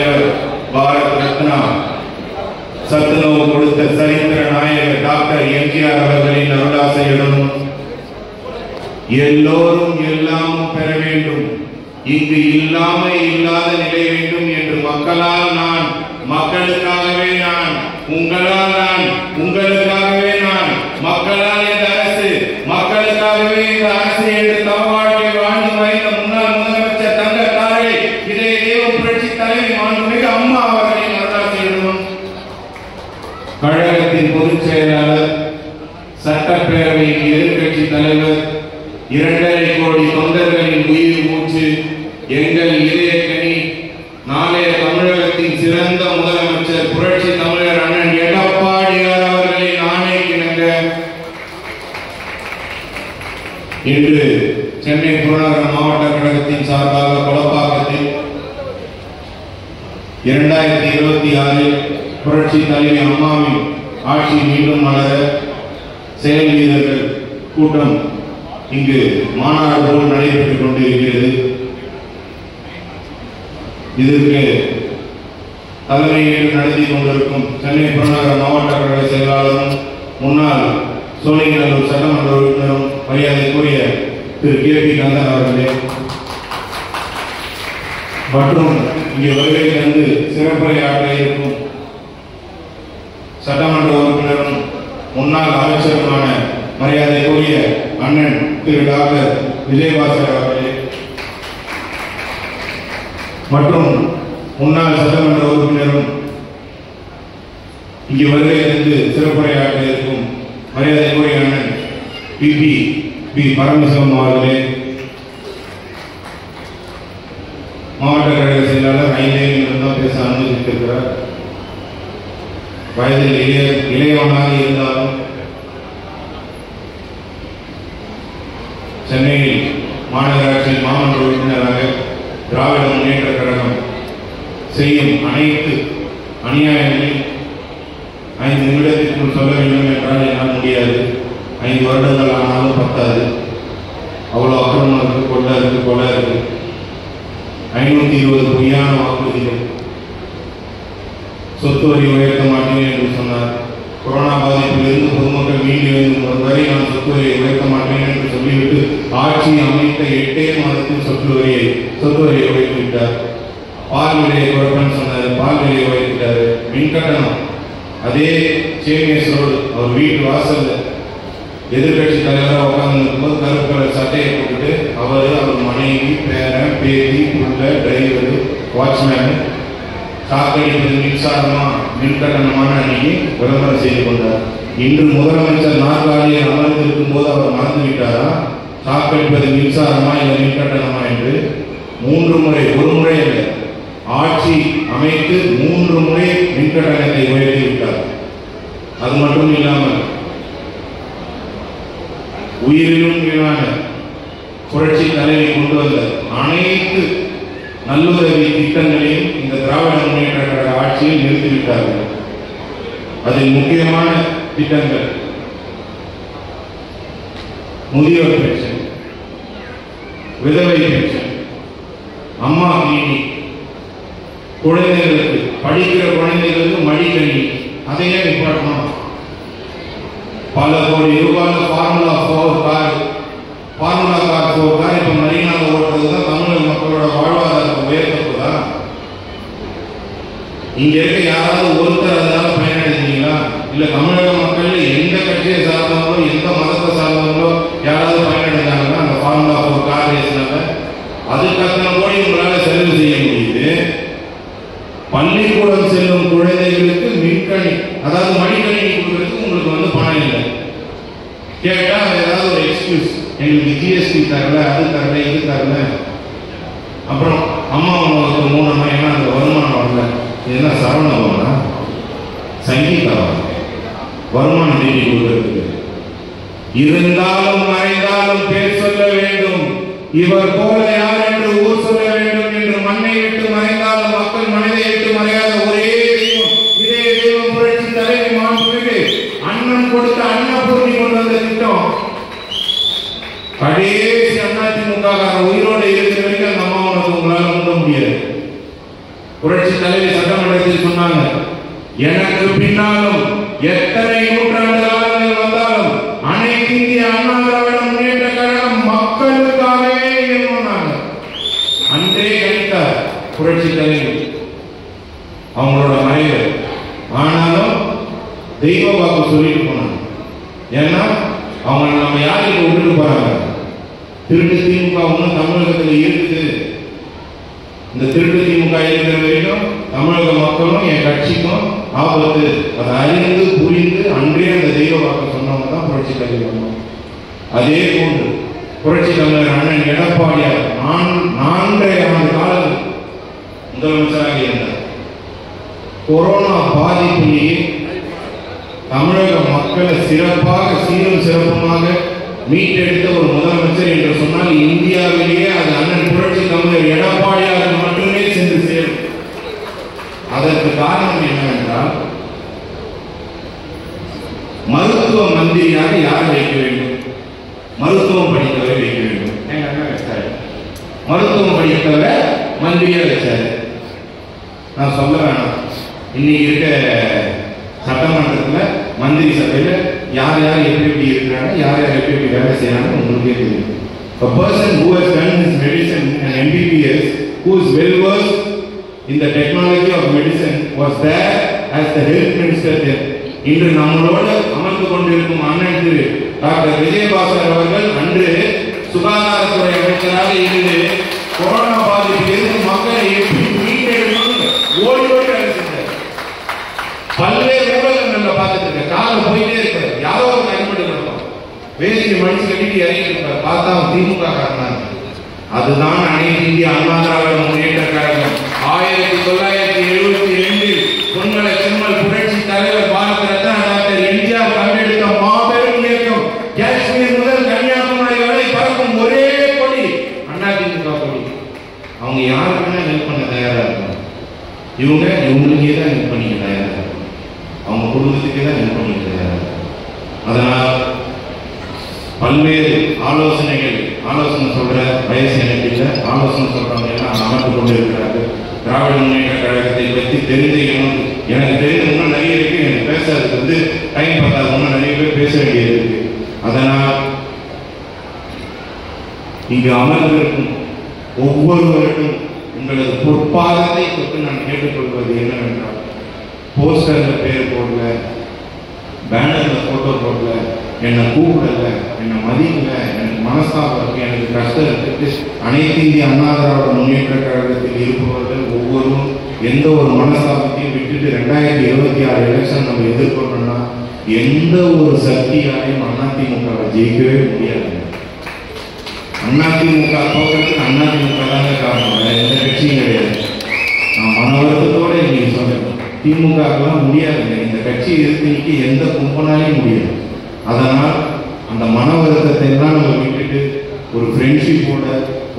தலைவர் பாரத் ரத்னா சத்துணவு கொடுத்த சரித்திர நாயகர் டாக்டர் எம்ஜிஆர் அவர்களின் அருளாசையுடன் எல்லோரும் எல்லாமும் பெற வேண்டும், இங்கு இல்லாமல் இல்லாத நிலை வேண்டும் என்று மக்களால் நான், மக்களுக்காகவே நான், உங்களால் நான், உங்களுக்காகவே நான், மக்களால் இந்த அரசு, மக்களுக்காகவே இந்த அரசு என்று தவவாழ்க்கை வாழ்ந்து மறைந்த முன்னாள் முதலமைச்சர் தங்கத்தாரை இதே தேவம் புரட்சி தலைவி மாண்புமிகு அம்மா அவர்களின் அருளாசையுடன் கழகத்தின் பொதுச் செயலாளர், சட்டப்பேரவையின் எதிர்கட்சி தலைவர், 2.5 கோடி தொண்டர்களின் உயிர் மூச்சு, எங்கள் இதயக்கனி, நாளைய தமிழகத்தின் சிறந்த முதலமைச்சர் புரட்சி தமிழர் அண்ணன் எடப்பாடியார் அவர்களின் ஆணைக்கிணங்க இன்று சென்னை புறநகர் மாவட்ட கழகத்தின் சார்பாக கொளப்பாக்கத்தில் 2026 புரட்சி தலைவி அம்மாவின் ஆட்சி மீண்டும் மலர செயல் வீரர்கள் கூட்டம் இங்கு மாநாடு போல் நடைபெற்றுக் கொண்டிருக்கிறது. இதற்கு தலைமையில் நடத்தி கொண்டிருக்கும் சென்னை புறநகர மாவட்ட கழக செயலாளரும் முன்னாள் சோழிங்கநல்லூர் சட்டமன்ற உறுப்பினரும் மரியாதைக்குரிய திரு கே.பி. கந்தன் அவர்களே மற்றும் இங்கே வருகை தந்து சிறப்புரையாற்ற இருக்கும் சட்டமன்ற உறுப்பினரும் முன்னாள் அமைச்சருமான மரியாதைக்குரிய அண்ணன் திரு டாக்டர் விஜயபாஸ்கர் அவர்களே மற்றும் முன்னாள் சட்டமன்ற உறுப்பினரும் இங்கு வருகை தந்து சிறப்புரையாற்ற இருக்கும் மரியாதைக்குரிய அண்ணன் பி பரமசிவம் அவர்களே, மாவட்ட கழக செயலாளர் 5 நிமிடம் பேச அனுமதித்திருக்கிறார். வயதில் இளையவனாக இருந்தாலும் சென்னையில் மாநகராட்சியில் மாமன்ற உறுப்பினராக திராவிட முன்னேற்ற கழகம் செய்யும் அனைத்து அநியாயங்களையும் 5 நிமிடத்திற்குள் சொல்ல வேண்டும் என்றால் என்னால் முடியாது. 5 வருடங்கள் ஆனாலும் பத்தாது. அவ்வளோ அக்கிரமம் இருக்கு, கொள்ள இருக்கு. 520 பொய்யான வாக்குறுதிகள், சொத்து வரி உயர்த்த மாட்டேன் என்று சொன்னார். கொரோனா பாதிப்பிலிருந்து பொதுமக்கள் மீண்டு எழுந்தும் வரை நான் சொத்து வரியை உயர்த்த மாட்டேன் என்று சொல்லிவிட்டு ஆட்சி அமைத்த 8 மாதத்தில் சொத்து வரியை உயர்த்தி விட்டார். பால் விலையை குறைப்பேன்னு சொன்னார், பால் விலையை உயர்த்திட்டாரு. மின்கட்டணம் அதே சேமியஸ் ரோடு அவர் வீட்டு வாசல்ல எதிர்கட்சி தலைவராக உட்கார்ந்து இருக்கும்போது கருப்பு கலர் சட்டையை போட்டுட்டு அவர் மனைவி, பேரன், பேத்தி, உள்ள டிரைவரு, வாட்ச்மேனு சாக்கடிப்பது மின்சாரமா மின்கட்டணமான அன்னைக்கு விளம்பரம் செய்து கொண்டார். இன்று முதலமைச்சர் நாற்காலியை அமர்ந்திருக்கும் போது அவர் மறந்துவிட்டாரா சாக்கடிப்பது மின்சாரமா இல்லை மின்கட்டணமா என்று 3 முறை, ஒரு முறை அல்ல, ஆட்சி அமைத்து 3 முறை மின்கட்டணத்தை உயர்த்தி விட்டார். அது மட்டும் இல்லாமல் உயிரிலும் மேலான புரட்சி தலைவி கொண்டு வந்த அனைத்து நல்லுதவி திட்டங்களையும் இந்த திராவிட முன்னேற்ற கழக ஆட்சியில் நிறுத்திவிட்டார்கள். அதில் முக்கியமான திட்டங்கள் முதியோர் பென்ஷன், விதவை பென்ஷன், அம்மா கிளினிக், குழந்தைகளுக்கு படிக்கிற குழந்தைகளுக்கு மடிக்கணினி, அதையே நிப்பாட்டணும். பல கோடி ரூபாய் ஃபார்முலா கார் இப்ப மரீனால ஓட்டுறது தான் தமிழக மக்களோட வாழ்வாதாரத்தை உயர்த்தப்போதா? இங்க இருக்க யாராவது ஒருத்தர் அதனால பயனடைந்தீங்களா? இல்ல தமிழக மக்கள் எந்த கட்சியை சார்ந்தவங்களோ எந்த மதத்தை சார்ந்தவங்களோ யாராவது பயனடைந்தாங்கன்னா அந்த ஃபார்முலா கார் ரேஸ்னால அதுக்கு அத்தனை கோடி உங்களால செலவு செய்ய முடியுது. பள்ளிக்கூடம் செல்லும் குழந்தைகளுக்கு மின்கணி, அதாவது மடிக்கணினி கொடுக்கறதுக்கு உங்களுக்கு பணம் இல்லை. கேட்டா ஏதாவது ஒரு எக்ஸ்கியூஸ், எங்களுக்கு ஜிஎஸ்டி தரல, அது தரல, இது தரல. அப்புறம் அம்மா உணவுக்கு 3 அம்மா, ஏன்னா அந்த வருமானம் வரல. என்ன சரவணா சங்கீதா வருமானம் தேடி கொடுக்கறதுக்கு இருந்தாலும் மறைந்தாலும் பேர் சொல்ல வேண்டும். இவர் போல யார் என்று ஊர் சொல்ல வேண்டும் என்று மண்ணை விட்டு மறைந்தாலும் மக்கள் மனதை விட்டு மறையாத ஒரே தெய்வம், இதே தெய்வம் புரட்சி தலைவி மாண்புமிகு அண்ணன் கொடுத்த அன்னபூர்ணி கொண்டு வந்த திட்டம். கடைசி அதிமுக உயிரோடு இருக்கிற வரைக்கும் அந்த அம்மா உனக்கு உங்களால் உண்ண முடியாது. புரட்சி தலைவி சட்டமன்றத்தில் சொன்னாங்க, எனக்கு பின்னாலும் எத்தனை நூற்றாண்டு காலங்கள் வந்தாலும் அனைத்து இந்திய அண்ணா திராவிட முன்னேற்ற கழகம் மக்களுக்காகவே சொன்னாங்க. அன்றே கணித்தார் புரட்சி தலைவி அவங்களோட மறைவு. ஆனாலும் தெய்வ வாக்கு சொல்லிட்டு போனாங்க. ஏன்னா அவங்க நம்ம யாருக்கு விட்டுட்டு போறாங்க? திருட்டு திமுக ஒன்றும் தமிழகத்தில் இருக்குது. இந்த திருட்டு திமுக இருக்கிற வரைக்கும் தமிழக மக்களும் என் கட்சிக்கும் ஆபத்து. அதை அறிந்து புரிந்து அன்றே அந்த தெய்வ வாக்கு சொன்னவங்க தான் புரட்சி தலைவர். அதே போன்று புரட்சி தலைவர் அண்ணன் எடப்பாடியார் 4.5 ஆண்டு காலம் முதலமைச்சராக இருந்தார். கொரோனா பாதிப்பிலேயே தமிழக மக்களை சிறப்பாக சீரும் சிறப்புமாக மீட்டெடுத்த ஒரு முதலமைச்சர் என்று சொன்னால் இந்தியாவிலேயே அது அண்ணன் புரட்சி தமிழர் எடப்பாடியார் மட்டுமே சென்று சேரும். அதற்கு காரணம் என்னவென்றால், மருத்துவ மந்திரியாக யார் வைக்க வேண்டும்? மருத்துவம் படித்தவரை வைக்க வேண்டும். மருத்துவம் படித்தவரை மந்திரியா வச்சாரு. நான் சொல்ல வேணாம், இன்னைக்கு இருக்க சட்டமன்றத்தில் மந்திரி சபையில் யார் யார் எப்படி இருக்கிறாங்க, யார் யார் எப்படி வேலை செய்யறாங்க உங்களுக்கே தெரியும். A person who has done his medicine and MBBS, who is well versed in the technology of medicine, was there as the health minister there. இன்று நம்மளோடு அமர்ந்து கொண்டிருக்கும் அண்ணன் திரு டாக்டர் விஜயபாஸ்கர் அவர்கள் அன்று சுகாதாரத்துறை அமைச்சராக இருந்து கொரோனா பாதிப்பிலிருந்து மக்களை எப்படி மீட்டெடுக்கணும் ஓடி ஓடி வேலை செஞ்சார். பல்வேறு ஊடகங்கள்ல பார்த்துட்டு இருக்க காலம் போயிட்டே இருக்காரு. யாரோ ஒரு கண்பட்டு நடக்கும், வேலைக்கு மனுஷ கட்டிட்டு இறங்கி இருப்பார். பார்த்தா திமுக காரணம். அதுதான் அனைத்து இந்திய அண்ணா திராவிட முன்னேற்ற கழகம். 1972 பொன்மலை செம்மல் புரட்சி தலைவர் பாரத ரத்னா டாக்டர் எம்ஜிஆர் கண்டெடுத்த மாபெரும் இயக்கம். காஷ்மீர் முதல் கன்னியாகுமரி வரை பறக்கும் ஒரே கொடி அதிமுக கொடி. அவங்க யாருக்குன்னா ஹெல்ப் பண்ண தயாரா இருக்காங்க. இவங்களுக்கே தான் ஹெல்ப் பண்ணிக்க தயாரா இருக்காங்க. அவங்க குடும்பத்துக்கே தான் ஹெல்ப் பண்ணிக்க தயாரா இருக்காங்க. அதனால் பல்வேறு ஆலோசனை சொல்ற வயசு எனக்கு இல்லை. ஆலோசனை சொல்றவங்க எல்லாம் அமர்ந்து கொண்டு இருக்கிறார்கள். திராவிட முன்னேற்ற கழகத்தை பற்றி தெரிஞ்சுக்கணும். எனக்கு தெரிஞ்ச இன்னும் நிறைய இருக்கு. எனக்கு பேசுறதுக்கு டைம் பத்தாது. இன்னும் நிறைய பேர் பேச வேண்டியது இருக்கு. அதனால் இங்கு அமர்ந்திருக்கும் ஒவ்வொருவருக்கும் உங்களது பொற்பாதத்தை தொட்டு நான் கேட்டுக்கொள்வது என்னவென்றால், போஸ்டர்ல பேர் போடல, பேனர்ல போட்டோ போடல, என்னை கூப்பிடல, என்னை மதிக்கல, எனக்கு மனஸ்தாபம் இருக்கு, எனக்கு கஷ்டம் இருக்கு. அனைத்து இந்திய அண்ணா திராவிட முன்னேற்ற கழகத்தில் இருப்பவர்கள் ஒவ்வொருவரும் எந்த ஒரு மனஸ்தாபத்தையும் விட்டுட்டு 2026 எலெக்ஷன் நம்ம எதிர்கொள்ளணும்னா எந்த ஒரு சக்தியாலையும் அதிமுக ஜெயிக்கவே முடியாது. அதிமுக தோற்றத்துக்கு அதிமுக தாங்க காரணம், எந்த கட்சியும் கிடையாது. நான் மன வருத்தத்தோட இன்னைக்கு சொல்றேன், திமுகலாம் முடியாதுங்க. இந்த கட்சி எதிர்த்து எந்த கும்பனாலையும் முடியாது. அதனால் அந்த மன வருத்தத்தை எல்லாம் நம்ம விட்டுட்டு ஒரு ஃப்ரெண்ட்ஷிப்போட,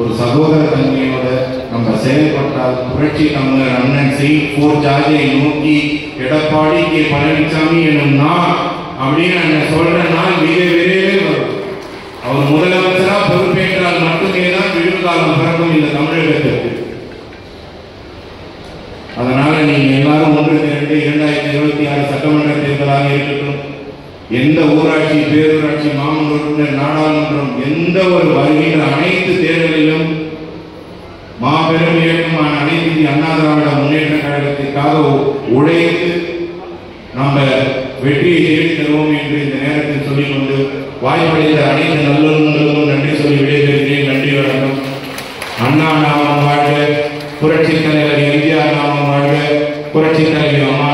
ஒரு சகோதர தன்மையோட நம்ம செயல்பட்டால் புரட்சி தமிழர் அண்ணன் C4 ஜார்ஜை நோக்கி எடப்பாடி கே பழனிசாமி எனும் நான் அப்படின்னு சொல்ற நாள் மிக விரைவில் வரும். அவர் முதலமைச்சரா பொறுப்பேற்றால் மட்டுமே தான் விடுகாலம் பிறக்கும் இந்த தமிழகத்திற்கு. அதனால நீங்க எல்லாரும் 1-2-2026 சட்டமன்ற தேர்தலாக இருக்கட்டும், எந்த ஊராட்சி, பேரூராட்சி, மாமன்ற உறுப்பினர், நாடாளுமன்றம், எந்த ஒரு வருகின்ற அனைத்து தேர்தலிலும் மாபெரும் இயக்கமான அனைத்து இந்திய அண்ணா திராவிட முன்னேற்ற கழகத்திற்காக உழைத்து நம்ம வெற்றியை தேடி தருவோம் என்று இந்த நேரத்தில் சொல்லிக்கொண்டு வாய்ப்படைந்த அனைத்து நல்லுறவுகளுக்கும் நன்றி சொல்லி விடைபெறுகிறேன். நன்றி, வணக்கம். அண்ணா நாமம் வாழ்க, புரட்சி தலைவர் எம்ஜிஆர் நாமம் வாழ்க, புரட்சி தலைவி அம்மா